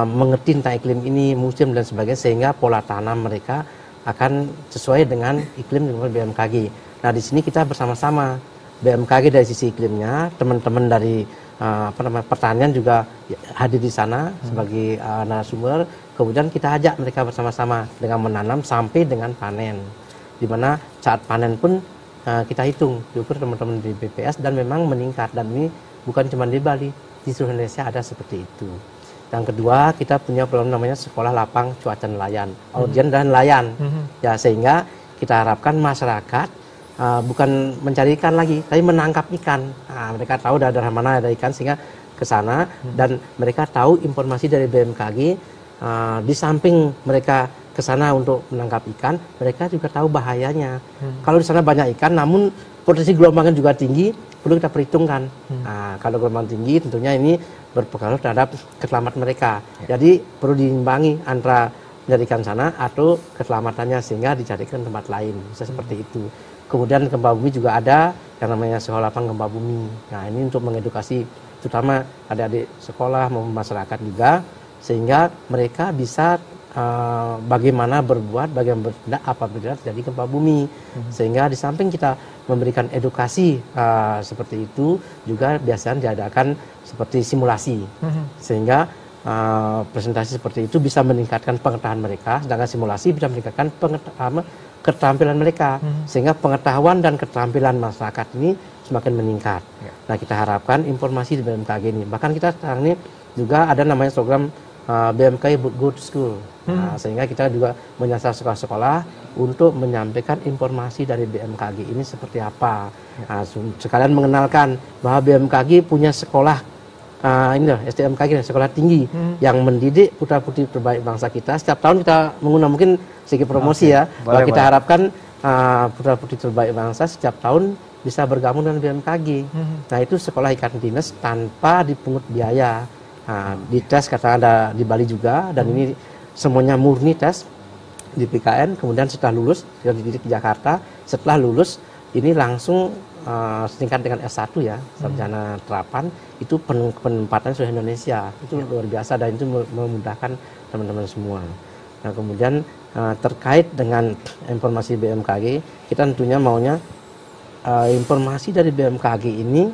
mengerti tentang iklim ini, musim dan sebagainya, sehingga pola tanam mereka akan sesuai dengan iklim di BMKG. Nah, di sini kita bersama-sama BMKG dari sisi iklimnya, teman-teman dari pertanian juga hadir di sana sebagai narasumber. Kemudian kita ajak mereka bersama-sama dengan menanam sampai dengan panen. Di mana saat panen pun kita diukur teman-teman di BPS dan memang meningkat, dan ini bukan cuma di Bali, di seluruh Indonesia ada seperti itu. Yang kedua, kita punya program namanya Sekolah Lapang Cuaca Nelayan, audien dan nelayan. Ya, sehingga kita harapkan masyarakat bukan mencari ikan lagi, tapi menangkap ikan. Nah, mereka tahu dari mana ada ikan sehingga ke sana, dan mereka tahu informasi dari BMKG. Di samping mereka ke sana untuk menangkap ikan, mereka juga tahu bahayanya. Kalau di sana banyak ikan, namun potensi gelombangnya juga tinggi, perlu kita perhitungkan. Nah, kalau gelombang tinggi, tentunya ini berpengaruh terhadap keselamatan mereka. Jadi perlu diimbangi antara mencari ikan sana atau keselamatannya, sehingga dicarikan tempat lain. Bisa seperti itu. Kemudian gempa bumi juga ada yang namanya Sekolah Lapang Gempa Bumi. Nah, ini untuk mengedukasi terutama adik-adik sekolah maupun masyarakat juga, sehingga mereka bisa bagaimana berbuat, bagaimana bertindak apabila terjadi gempa bumi. Sehingga di samping kita memberikan edukasi seperti itu, juga biasanya diadakan seperti simulasi. Sehingga presentasi seperti itu bisa meningkatkan pengetahuan mereka, sedangkan simulasi bisa meningkatkan keterampilan mereka. Sehingga pengetahuan dan keterampilan masyarakat ini semakin meningkat. Nah, kita harapkan informasi di BMKG ini, bahkan kita sekarang ini juga ada namanya program BMKG Good School. Nah, sehingga kita juga menyasar sekolah-sekolah untuk menyampaikan informasi dari BMKG ini seperti apa. Nah, sekalian mengenalkan bahwa BMKG punya sekolah ini loh, STMKG, sekolah tinggi yang mendidik putra-putri terbaik bangsa kita. Setiap tahun kita mengundang, mungkin sedikit promosi ya, bahwa kita harapkan putra-putri terbaik bangsa setiap tahun bisa bergabung dengan BMKG. Nah, itu sekolah ikan dinas tanpa dipungut biaya. Nah, di tes kata ada di Bali juga, dan ini semuanya murni tes di PKN. Kemudian setelah lulus, sudah dididik di Jakarta. Setelah lulus, ini langsung setingkat dengan S1 ya, sarjana terapan, itu penempatan sudah Indonesia. Itu luar biasa, dan itu memudahkan teman-teman semua. Nah, kemudian terkait dengan informasi BMKG, kita tentunya maunya informasi dari BMKG ini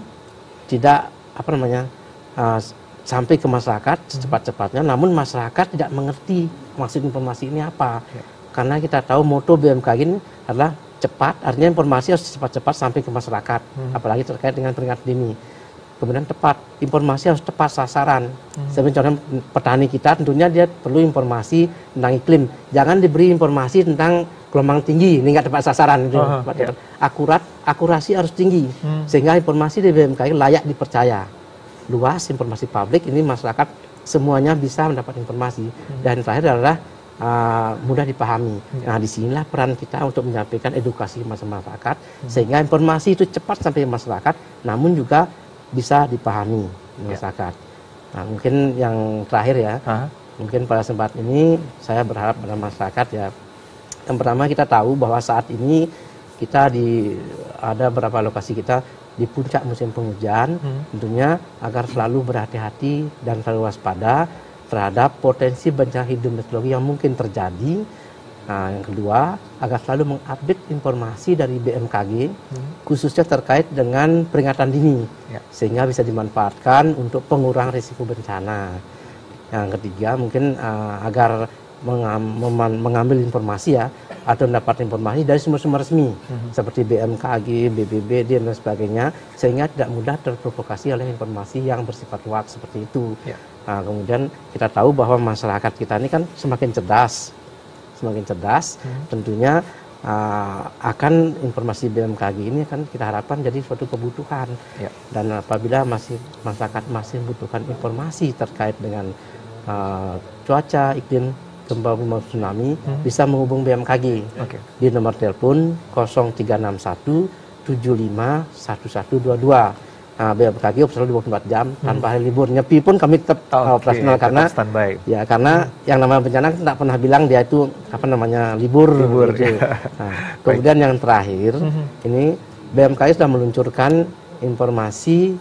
tidak sampai ke masyarakat secepat-cepatnya, namun masyarakat tidak mengerti maksud informasi ini apa. Karena kita tahu moto BMKG ini adalah cepat, artinya informasi harus cepat-cepat sampai ke masyarakat, apalagi terkait dengan peringatan dini. Kemudian tepat, informasi harus tepat sasaran. Sebenarnya petani kita tentunya dia perlu informasi tentang iklim. Jangan diberi informasi tentang gelombang tinggi, ini nggak tepat sasaran. Akurasi harus tinggi, sehingga informasi dari BMKG layak dipercaya. Luas informasi publik, ini masyarakat semuanya bisa mendapat informasi. Dan terakhir adalah mudah dipahami. Nah, disinilah peran kita untuk menyampaikan edukasi masyarakat, sehingga informasi itu cepat sampai ke masyarakat, namun juga bisa dipahami masyarakat. Nah, mungkin yang terakhir ya, mungkin pada kesempatan ini saya berharap pada masyarakat ya, yang pertama kita tahu bahwa saat ini kita ada beberapa lokasi kita di puncak musim penghujan, tentunya agar selalu berhati-hati dan selalu waspada terhadap potensi bencana hidrometeorologi yang mungkin terjadi. Nah, yang kedua, agar selalu mengupdate informasi dari BMKG, khususnya terkait dengan peringatan dini, sehingga bisa dimanfaatkan untuk pengurangan risiko bencana. Yang ketiga, mungkin agar mengambil informasi ya, atau mendapat informasi dari sumber-sumber resmi seperti BMKG, BBBD dan sebagainya, sehingga tidak mudah terprovokasi oleh informasi yang bersifat hoax seperti itu. Nah, kemudian kita tahu bahwa masyarakat kita ini kan semakin cerdas, tentunya akan informasi BMKG ini kan kita harapkan jadi suatu kebutuhan. Dan apabila masyarakat masih membutuhkan informasi terkait dengan cuaca, iklim, gempa bumi maupun tsunami, bisa menghubung BMKG di nomor telepon 0361 75 1122. Nah, BMKG operasional 24 jam tanpa hari libur. Nyepi pun kami tetap operasional, karena karena yang namanya bencana tidak pernah bilang dia itu libur gitu. Nah, kemudian yang terakhir, ini BMKG sudah meluncurkan informasi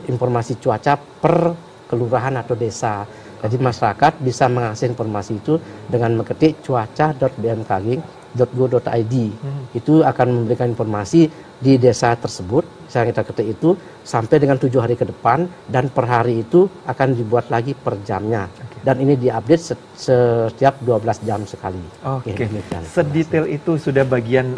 informasi cuaca per kelurahan atau desa. Jadi masyarakat bisa mengakses informasi itu dengan mengetik cuaca.bmkg.go.id. Itu akan memberikan informasi di desa tersebut. Saya kita ketik itu sampai dengan 7 hari ke depan, dan per hari itu akan dibuat lagi per jamnya. Dan ini diupdate setiap 12 jam sekali. Sedetail itu sudah bagian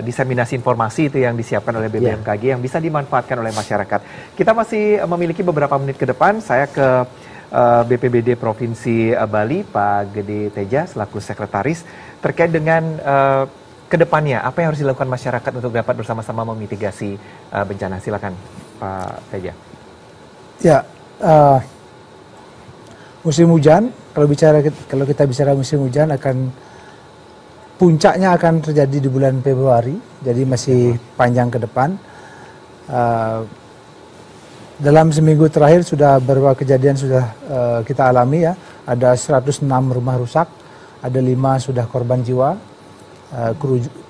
diseminasi informasi itu yang disiapkan oleh BMKG yang bisa dimanfaatkan oleh masyarakat. Kita masih memiliki beberapa menit ke depan. Saya ke BPBD Provinsi Bali, Pak Gede Teja selaku sekretaris, terkait dengan kedepannya apa yang harus dilakukan masyarakat untuk dapat bersama-sama memitigasi bencana. Silakan Pak Teja. Ya, musim hujan, kalau kita bicara musim hujan, puncaknya akan terjadi di bulan Februari, jadi masih panjang ke depan. Dalam seminggu terakhir sudah beberapa kejadian sudah kita alami ya. Ada 106 rumah rusak, ada 5 sudah korban jiwa,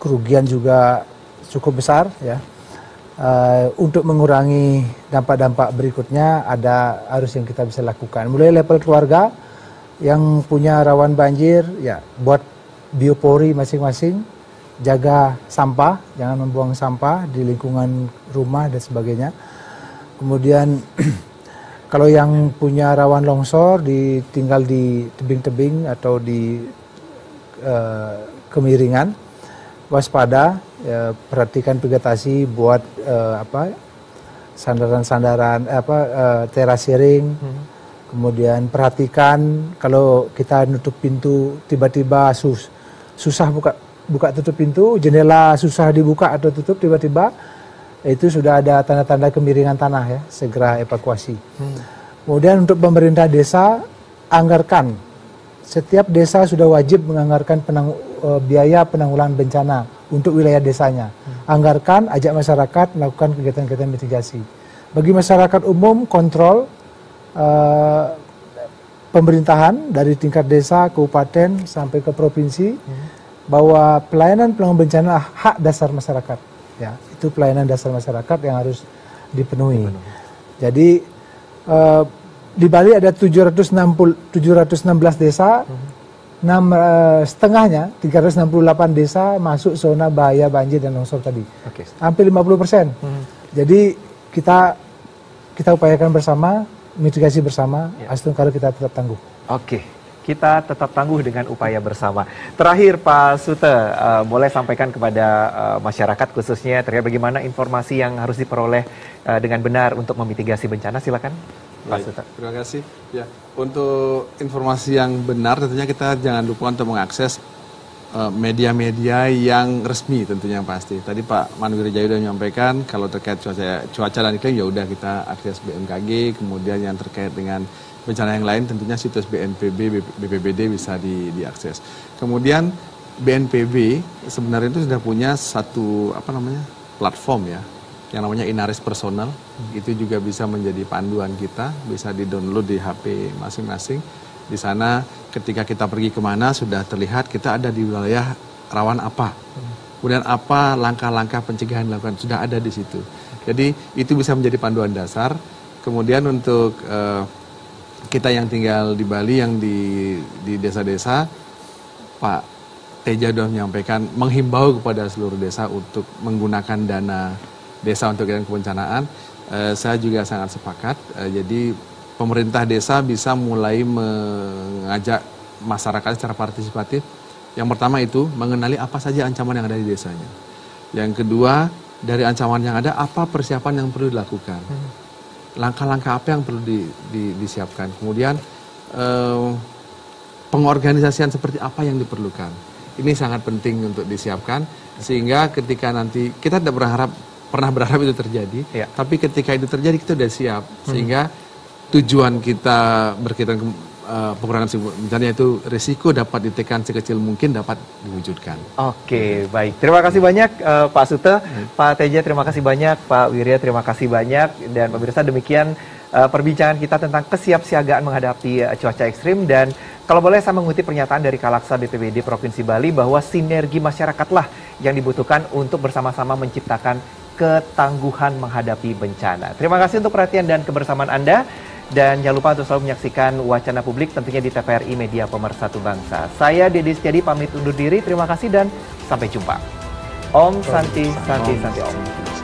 kerugian juga cukup besar ya. Untuk mengurangi dampak-dampak berikutnya harus yang kita bisa lakukan. Mulai level keluarga, Yang punya rawan banjir, ya buat biopori masing-masing, jaga sampah, jangan membuang sampah di lingkungan rumah dan sebagainya. Kemudian kalau yang punya rawan longsor, tinggal di tebing-tebing atau di kemiringan, waspada, perhatikan vegetasi, buat sandaran-sandaran, terasering. Kemudian perhatikan kalau kita nutup pintu tiba-tiba susah buka tutup pintu, jendela susah dibuka atau tutup tiba-tiba, itu sudah ada tanda-tanda kemiringan tanah ya, segera evakuasi. Kemudian untuk pemerintah desa, anggarkan. Setiap desa sudah wajib menganggarkan biaya penanggulangan bencana untuk wilayah desanya. Anggarkan, ajak masyarakat melakukan kegiatan-kegiatan mitigasi. Bagi masyarakat umum, kontrol pemerintahan dari tingkat desa, kabupaten sampai ke provinsi, bahwa pelayanan penanggulangan bencana hak dasar masyarakat. Ya, itu pelayanan dasar masyarakat yang harus dipenuhi. Jadi di Bali ada 716 desa, setengahnya 368 desa masuk zona bahaya banjir dan longsor tadi. Hampir 50%. Jadi kita upayakan bersama, mitigasi bersama, kalau kita tetap tangguh. Kita tetap tangguh dengan upaya bersama. Terakhir Pak Sute, boleh sampaikan kepada masyarakat khususnya terkait bagaimana informasi yang harus diperoleh dengan benar untuk memitigasi bencana, silakan Pak Sute. Terima kasih. Ya, untuk informasi yang benar tentunya kita jangan lupa untuk mengakses media-media yang resmi tentunya yang pasti. Tadi Pak Manwir Jaya sudah menyampaikan kalau terkait cuaca dan iklim ya udah kita akses BMKG, kemudian yang terkait dengan bencana yang lain tentunya situs BNPB, BPBD bisa diakses. Kemudian BNPB sebenarnya itu sudah punya satu platform ya yang namanya Inaris Personal. Itu juga bisa menjadi panduan kita, bisa di-download di HP masing-masing. Di sana ketika kita pergi kemana sudah terlihat kita ada di wilayah rawan apa. Kemudian apa langkah-langkah pencegahan dilakukan sudah ada di situ. Jadi itu bisa menjadi panduan dasar. Kemudian untuk kita yang tinggal di Bali yang di desa-desa, Pak Teja sudah menyampaikan menghimbau kepada seluruh desa untuk menggunakan dana desa untuk kegiatan kebencanaan. Saya juga sangat sepakat. Jadi pemerintah desa bisa mulai mengajak masyarakat secara partisipatif. Yang pertama itu mengenali apa saja ancaman yang ada di desanya. Yang kedua, dari ancaman yang ada apa persiapan yang perlu dilakukan. Langkah-langkah apa yang perlu disiapkan. Kemudian pengorganisasian seperti apa yang diperlukan. Ini sangat penting untuk disiapkan sehingga ketika nanti kita tidak pernah berharap itu terjadi, tapi ketika itu terjadi kita sudah siap sehingga tujuan kita berkaitan pengurangan bencana itu risiko dapat ditekan sekecil mungkin dapat diwujudkan. Baik. Terima kasih banyak Pak Sute, Pak Teja terima kasih banyak, Pak Wirya terima kasih banyak, dan pemirsa demikian perbincangan kita tentang kesiapsiagaan menghadapi cuaca ekstrim. Dan kalau boleh saya mengutip pernyataan dari Kalaksa BPBD Provinsi Bali bahwa sinergi masyarakatlah yang dibutuhkan untuk bersama-sama menciptakan ketangguhan menghadapi bencana. Terima kasih untuk perhatian dan kebersamaan Anda. Dan jangan lupa untuk selalu menyaksikan Wacana Publik tentunya di TVRI Media Pemersatu Bangsa. Saya Dedi Setiadi pamit undur diri. Terima kasih dan sampai jumpa. Om Santi Santi Santi Om.